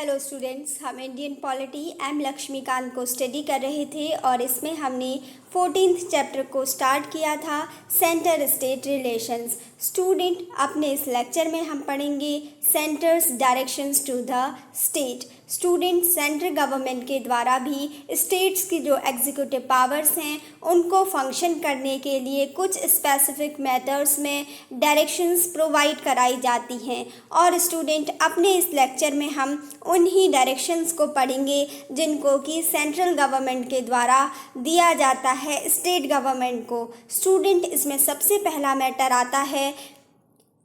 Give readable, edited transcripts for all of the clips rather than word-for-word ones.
Hello students, हम Indian polity M Laxmikant को study कर रहे थे और इसमें हमने 14th चैप्टर को स्टार्ट किया था, सेंटर स्टेट रिलेशंस। स्टूडेंट, अपने इस लेक्चर में हम पढ़ेंगे centre's directions to the state. Student, central government के द्वारा भी स्टेट्स की जो एग्जीक्यूटिव पावर्स हैं उनको फंक्शन करने के लिए कुछ स्पेसिफिक मैटर्स में डायरेक्शंस प्रोवाइड कराई जाती हैं। और स्टूडेंट, अपने इस लेक्चर में हम उन्हीं डायरेक्शंस को पढ़ेंगे जिनको कि सेंट्रल गवर्नमेंट के द्वारा दिया जाता है स्टेट गवर्नमेंट को। स्टूडेंट, इसमें सबसे पहला मैटर आता है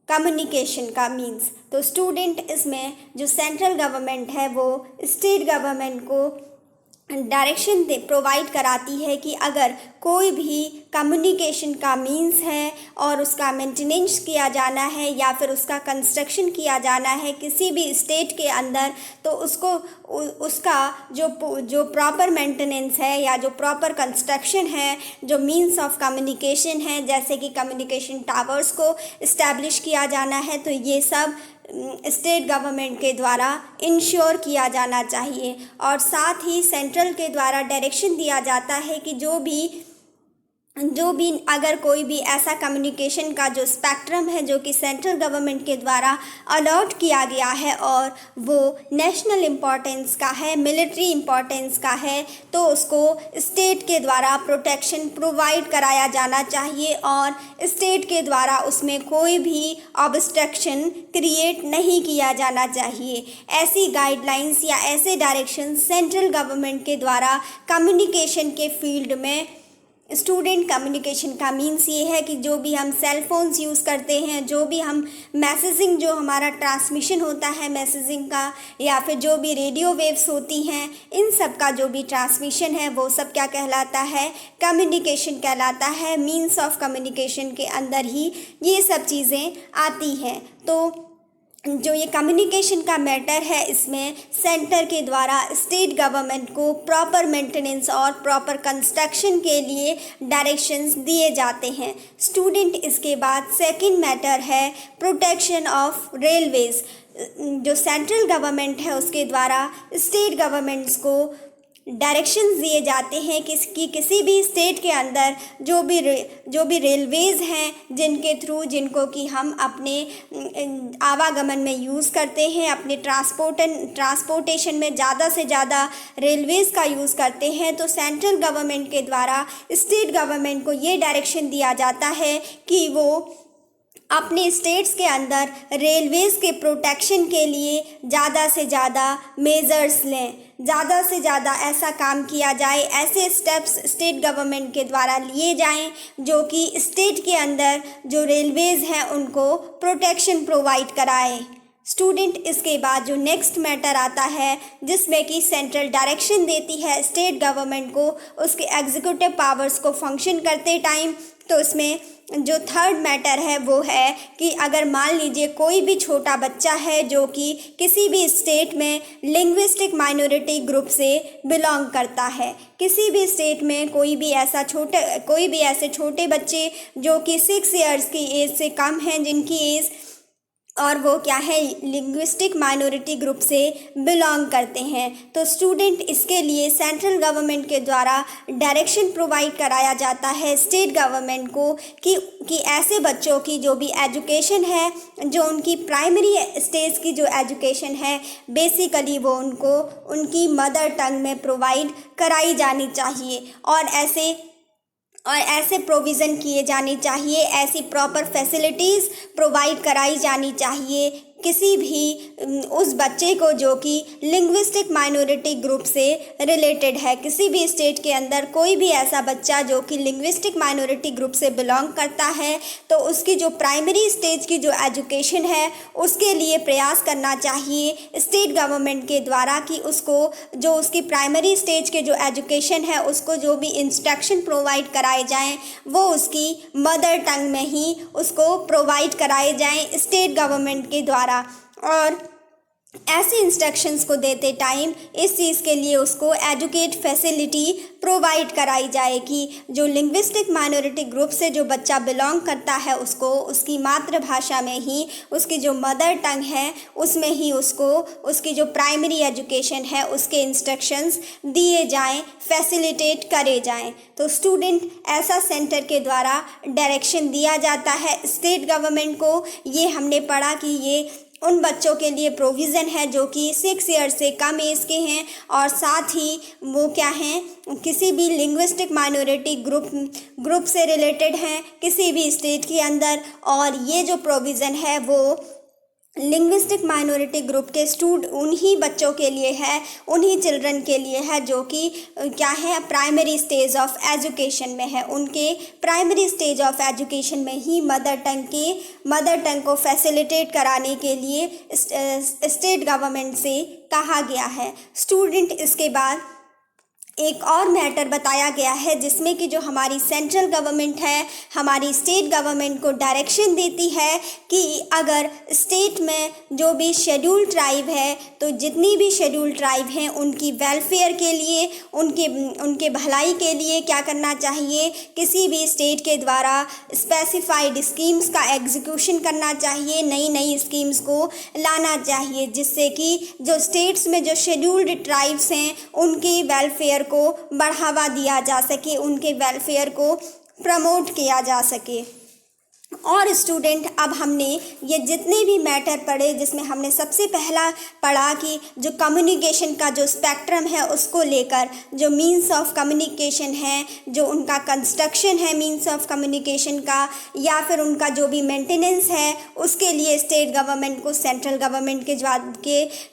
कम्युनिकेशन का मीन्स। तो स्टूडेंट, इसमें जो सेंट्रल गवर्नमेंट है वो स्टेट गवर्नमेंट को डायरेक्शन प्रोवाइड कराती है कि अगर कोई भी कम्युनिकेशन का मीन्स है और उसका मेंटेनेंस किया जाना है या फिर उसका कंस्ट्रक्शन किया जाना है किसी भी स्टेट के अंदर, तो उसका जो प्रॉपर मेंटेनेंस है या जो प्रॉपर कंस्ट्रक्शन है, जो मीन्स ऑफ कम्युनिकेशन है, जैसे कि कम्युनिकेशन टावर्स को इस्टेब्लिश किया जाना है, तो ये सब स्टेट गवर्नमेंट के द्वारा इंश्योर किया जाना चाहिए। और साथ ही सेंट्रल के द्वारा डायरेक्शन दिया जाता है कि जो भी अगर कोई भी ऐसा कम्युनिकेशन का जो स्पेक्ट्रम है जो कि सेंट्रल गवर्नमेंट के द्वारा अलॉट किया गया है और वो नेशनल इम्पोर्टेंस का है, मिलिट्री इम्पोर्टेंस का है, तो उसको स्टेट के द्वारा प्रोटेक्शन प्रोवाइड कराया जाना चाहिए और स्टेट के द्वारा उसमें कोई भी ऑब्स्ट्रक्शन क्रिएट नहीं किया जाना चाहिए। ऐसी गाइडलाइंस या ऐसे डायरेक्शन सेंट्रल गवर्नमेंट के द्वारा कम्युनिकेशन के फील्ड में स्टूडेंट, कम्युनिकेशन का मीन्स ये है कि जो भी हम सेल फोन्स यूज़ करते हैं, जो भी हम मैसेजिंग, जो हमारा ट्रांसमिशन होता है मैसेजिंग का, या फिर जो भी रेडियो वेव्स होती हैं, इन सब का जो भी ट्रांसमिशन है वो सब क्या कहलाता है? कम्युनिकेशन कहलाता है। मीन्स ऑफ कम्युनिकेशन के अंदर ही ये सब चीज़ें आती हैं। तो जो ये कम्युनिकेशन का मैटर है, इसमें सेंटर के द्वारा स्टेट गवर्नमेंट को प्रॉपर मेंटेनेंस और प्रॉपर कंस्ट्रक्शन के लिए डायरेक्शंस दिए जाते हैं। स्टूडेंट, इसके बाद सेकंड मैटर है प्रोटेक्शन ऑफ रेलवेज। जो सेंट्रल गवर्नमेंट है उसके द्वारा स्टेट गवर्नमेंट्स को डायरेक्शंस दिए जाते हैं कि किसी भी स्टेट के अंदर जो भी रेलवेज़ हैं जिनको कि हम अपने आवागमन में यूज़ करते हैं, अपने ट्रांसपोर्टेशन में ज़्यादा से ज़्यादा रेलवेज़ का यूज़ करते हैं, तो सेंट्रल गवर्नमेंट के द्वारा स्टेट गवर्नमेंट को ये डायरेक्शन दिया जाता है कि वो अपने स्टेट्स के अंदर रेलवेज़ के प्रोटेक्शन के लिए ज़्यादा से ज़्यादा मेजर्स लें, ज़्यादा से ज़्यादा ऐसा काम किया जाए, ऐसे स्टेप्स स्टेट गवर्नमेंट के द्वारा लिए जाएं जो कि स्टेट के अंदर जो रेलवेज़ हैं उनको प्रोटेक्शन प्रोवाइड कराए। स्टूडेंट, इसके बाद जो नेक्स्ट मैटर आता है जिसमें कि सेंट्रल डायरेक्शन देती है स्टेट गवर्नमेंट को उसके एग्जीक्यूटिव पावर्स को फंक्शन करते टाइम, तो इसमें जो थर्ड मैटर है वो है कि अगर मान लीजिए कोई भी छोटा बच्चा है जो कि किसी भी स्टेट में लिंग्विस्टिक माइनॉरिटी ग्रुप से बिलोंग करता है, किसी भी स्टेट में कोई भी ऐसे छोटे बच्चे जो कि 6 ईयर्स की एज से कम हैं, जिनकी एज और वो क्या है लिंग्विस्टिक माइनॉरिटी ग्रुप से बिलोंग करते हैं, तो स्टूडेंट, इसके लिए सेंट्रल गवर्नमेंट के द्वारा डायरेक्शन प्रोवाइड कराया जाता है स्टेट गवर्नमेंट को कि ऐसे बच्चों की जो भी एजुकेशन है, जो उनकी प्राइमरी स्टेज की जो एजुकेशन है, बेसिकली वो उनको उनकी मदर टंग में प्रोवाइड कराई जानी चाहिए और ऐसे प्रोविज़न किए जाने चाहिए, ऐसी प्रॉपर फैसिलिटीज़ प्रोवाइड कराई जानी चाहिए किसी भी उस बच्चे को जो कि लिंग्विस्टिक माइनॉरिटी ग्रुप से रिलेटेड है। किसी भी स्टेट के अंदर कोई भी ऐसा बच्चा जो कि लिंग्विस्टिक माइनॉरिटी ग्रुप से बिलोंग करता है, तो उसकी जो प्राइमरी स्टेज की जो एजुकेशन है उसके लिए प्रयास करना चाहिए स्टेट गवर्नमेंट के द्वारा कि उसकी प्राइमरी स्टेज के जो एजुकेशन है उसको जो भी इंस्ट्रक्शन प्रोवाइड कराए जाएँ वो उसकी मदर टंग में ही उसको प्रोवाइड कराए जाएँ स्टेट गवर्नमेंट के द्वारा। और ऐसे इंस्ट्रक्शंस को देते टाइम इस चीज़ के लिए उसको एजुकेट फैसिलिटी प्रोवाइड कराई जाए कि जो लिंग्विस्टिक माइनॉरिटी ग्रुप से जो बच्चा बिलोंग करता है उसको उसकी मातृभाषा में ही, उसकी जो मदर टंग है उसमें ही उसको उसकी जो प्राइमरी एजुकेशन है उसके इंस्ट्रक्शंस दिए जाएं, फैसिलिटेट करे जाएं। तो स्टूडेंट ऐसा सेंटर के द्वारा डायरेक्शन दिया जाता है स्टेट गवर्नमेंट को। ये हमने पढ़ा कि ये उन बच्चों के लिए प्रोविज़न है जो कि 6 ईयर से कम एज के हैं और साथ ही वो क्या हैं, किसी भी लिंग्विस्टिक माइनॉरिटी ग्रुप से रिलेटेड हैं किसी भी स्टेट के अंदर। और ये जो प्रोविज़न है वो लिंग्विस्टिक माइनॉरिटी ग्रुप के उन्हीं बच्चों के लिए है, उन्हीं चिल्ड्रन के लिए है जो कि क्या है, प्राइमरी स्टेज ऑफ एजुकेशन में है। उनके प्राइमरी स्टेज ऑफ एजुकेशन में ही मदर टंग को फैसिलिटेट कराने के लिए स्टेट गवर्नमेंट से कहा गया है। स्टूडेंट इसके बाद एक और मैटर बताया गया है जिसमें कि जो हमारी सेंट्रल गवर्नमेंट है हमारी स्टेट गवर्नमेंट को डायरेक्शन देती है कि अगर स्टेट में जो भी शेड्यूल ट्राइब है तो जितनी भी शेड्यूल ट्राइब हैं उनकी वेलफेयर के लिए, उनके भलाई के लिए क्या करना चाहिए, किसी भी स्टेट के द्वारा स्पेसिफाइड स्कीम्स का एग्जीक्यूशन करना चाहिए, नई नई स्कीम्स को लाना चाहिए जिससे कि जो स्टेट्स में जो शेड्यूल्ड ट्राइब्स हैं उनकी वेलफेयर को बढ़ावा दिया जा सके, उनके वेलफेयर को प्रमोट किया जा सके। और स्टूडेंट अब हमने ये जितने भी मैटर पढ़े जिसमें हमने सबसे पहला पढ़ा कि जो कम्युनिकेशन का जो स्पेक्ट्रम है उसको लेकर जो मीन्स ऑफ कम्युनिकेशन है, जो उनका कंस्ट्रक्शन है मीन्स ऑफ कम्युनिकेशन का या फिर उनका जो भी मेंटेनेंस है उसके लिए स्टेट गवर्नमेंट को सेंट्रल गवर्नमेंट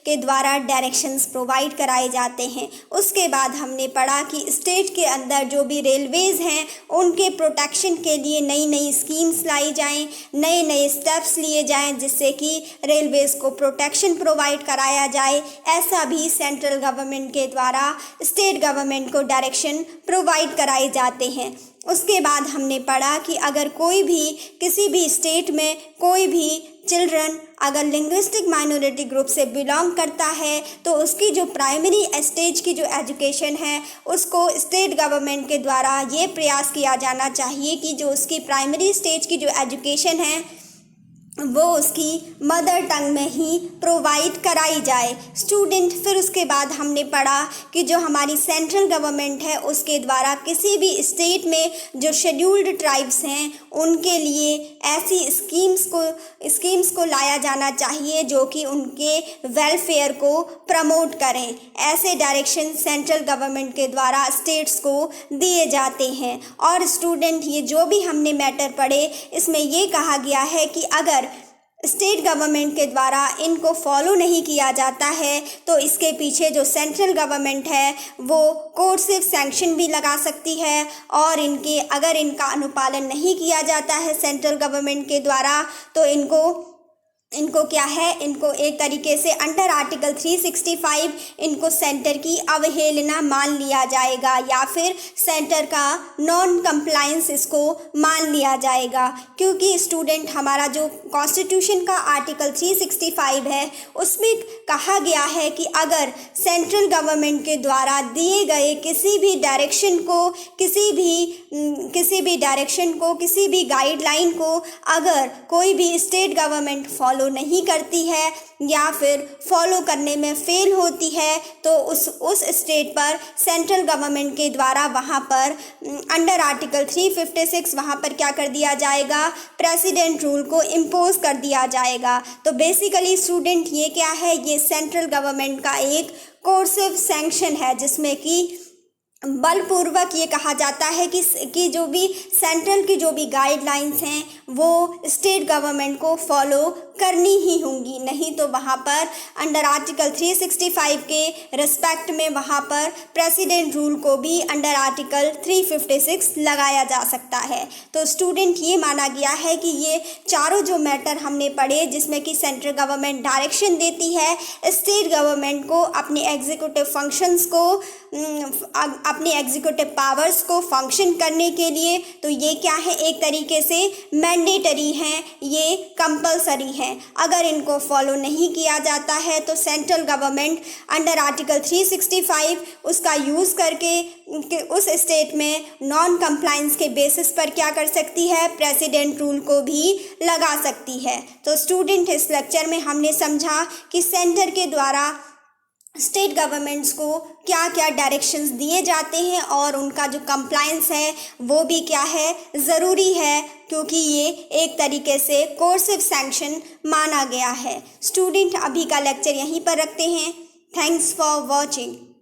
के द्वारा डायरेक्शंस प्रोवाइड कराए जाते हैं। उसके बाद हमने पढ़ा कि स्टेट के अंदर जो भी रेलवेज़ हैं उनके प्रोटेक्शन के लिए नई नई स्कीम्स लाई जाएं, नए नए स्टेप्स लिए जाएं जिससे कि रेलवेज़ को प्रोटेक्शन प्रोवाइड कराया जाए। ऐसा भी सेंट्रल गवर्नमेंट के द्वारा स्टेट गवर्नमेंट को डायरेक्शन प्रोवाइड कराए जाते हैं। उसके बाद हमने पढ़ा कि अगर कोई भी किसी भी स्टेट में कोई भी चिल्ड्रन अगर लिंग्विस्टिक माइनॉरिटी ग्रुप से बिलोंग करता है तो उसकी जो प्राइमरी स्टेज की जो एजुकेशन है उसको स्टेट गवर्नमेंट के द्वारा ये प्रयास किया जाना चाहिए कि जो उसकी प्राइमरी स्टेज की जो एजुकेशन है वो उसकी मदर टंग में ही प्रोवाइड कराई जाए। स्टूडेंट फिर उसके बाद हमने पढ़ा कि जो हमारी सेंट्रल गवर्नमेंट है उसके द्वारा किसी भी स्टेट में जो शेड्यूल्ड ट्राइब्स हैं उनके लिए ऐसी स्कीम्स को लाया जाना चाहिए जो कि उनके वेलफेयर को प्रमोट करें। ऐसे डायरेक्शन सेंट्रल गवर्नमेंट के द्वारा स्टेट्स को दिए जाते हैं। और स्टूडेंट ये जो भी हमने मैटर पढ़े इसमें ये कहा गया है कि अगर स्टेट गवर्नमेंट के द्वारा इनको फॉलो नहीं किया जाता है तो इसके पीछे जो सेंट्रल गवर्नमेंट है वो कोर्सिव सैंक्शन भी लगा सकती है। और अगर इनका अनुपालन नहीं किया जाता है सेंट्रल गवर्नमेंट के द्वारा तो इनको क्या है, इनको एक तरीके से अंडर आर्टिकल 365 इनको सेंटर की अवहेलना मान लिया जाएगा या फिर सेंटर का नॉन कंप्लायंस इसको मान लिया जाएगा। क्योंकि स्टूडेंट हमारा जो कॉन्स्टिट्यूशन का आर्टिकल 365 है उसमें कहा गया है कि अगर सेंट्रल गवर्नमेंट के द्वारा दिए गए किसी भी गाइडलाइन को अगर कोई भी स्टेट गवर्नमेंट फॉलो नहीं करती है या फिर फॉलो करने में फेल होती है तो उस स्टेट पर सेंट्रल गवर्नमेंट के द्वारा वहाँ पर अंडर आर्टिकल 356 वहाँ पर क्या कर दिया जाएगा, प्रेसिडेंट रूल को इम्पोज कर दिया जाएगा। तो बेसिकली स्टूडेंट ये क्या है, ये सेंट्रल गवर्नमेंट का एक कोर्सिव सैंक्शन है जिसमें कि बलपूर्वक ये कहा जाता है कि जो भी सेंट्रल की जो भी गाइडलाइंस हैं वो स्टेट गवर्नमेंट को फॉलो करनी ही होंगी, नहीं तो वहाँ पर अंडर आर्टिकल 365 के रिस्पेक्ट में वहाँ पर प्रेसिडेंट रूल को भी अंडर आर्टिकल 356 लगाया जा सकता है। तो स्टूडेंट ये माना गया है कि ये चारों जो मैटर हमने पढ़े जिसमें कि सेंट्रल गवर्नमेंट डायरेक्शन देती है स्टेट गवर्नमेंट को अपने एग्जीक्यूटिव फंक्शंस को अपने एग्जीक्यूटिव पावर्स को फंक्शन करने के लिए, तो ये क्या है, एक तरीके से मैंडेटरी हैं, ये कंपलसरी है। हैं। अगर इनको फॉलो नहीं किया जाता है तो सेंट्रल गवर्नमेंट अंडर आर्टिकल 365 उसका यूज़ करके उस स्टेट में नॉन कंप्लाइंस के बेसिस पर क्या कर सकती है, प्रेसिडेंट रूल को भी लगा सकती है। तो स्टूडेंट, इस लेक्चर में हमने समझा कि सेंटर के द्वारा स्टेट गवर्नमेंट्स को क्या क्या डायरेक्शंस दिए जाते हैं और उनका जो कंप्लायंस है वो भी क्या है, ज़रूरी है, क्योंकि ये एक तरीके से कोर्सिव सैंक्शन माना गया है। स्टूडेंट, अभी का लेक्चर यहीं पर रखते हैं। Thanks for watching.